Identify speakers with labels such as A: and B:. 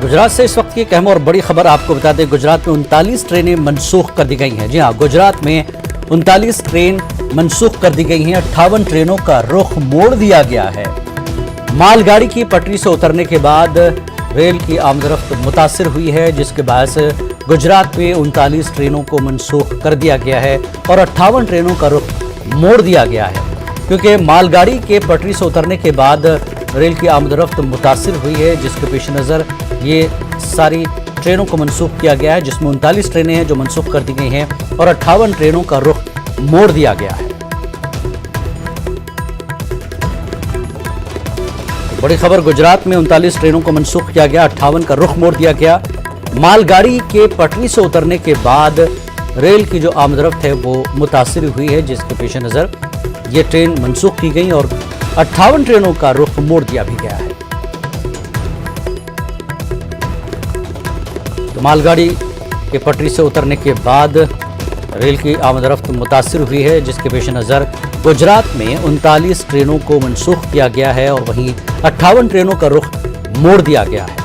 A: गुजरात से इस वक्त की एक अहम और बड़ी खबर आपको बता दें। गुजरात में 39 ट्रेनें मनसूख कर दी गई हैं। जी हाँ, गुजरात में 39 ट्रेन मनसूख कर दी गई हैं। 58 ट्रेनों का रुख मोड़ दिया गया है। मालगाड़ी की पटरी से उतरने के बाद रेल की आमदरफ्त मुतासिर हुई है, जिसके बायस गुजरात में 39 ट्रेनों को मनसूख कर दिया गया है और 58 ट्रेनों का रुख मोड़ दिया गया है, क्योंकि मालगाड़ी के पटरी से उतरने के बाद रेल की आमदरफ्त मुतासिर हुई है, जिसके पेश नज़र ये सारी ट्रेनों को मनसूख किया गया है, जिसमें 39 ट्रेनें हैं जो मनसूख कर दी गई हैं और 58 ट्रेनों का रुख मोड़ दिया गया है। बड़ी खबर, गुजरात में 39 ट्रेनों को मनसूख किया गया, 58 का रुख मोड़ दिया गया। मालगाड़ी के पटरी से उतरने के बाद रेल की जो आमदरफ्त है वो मुतासिर हुई है, जिसके पेश नज़र ये ट्रेन मनसूख की गई और 58 ट्रेनों का रुख मोड़ दिया भी गया है। तो मालगाड़ी के पटरी से उतरने के बाद रेल की आमदरफ्त मुतासिर हुई है, जिसके पेश नज़र गुजरात में 39 ट्रेनों को मनसूख किया गया है और वहीं 58 ट्रेनों का रुख मोड़ दिया गया है।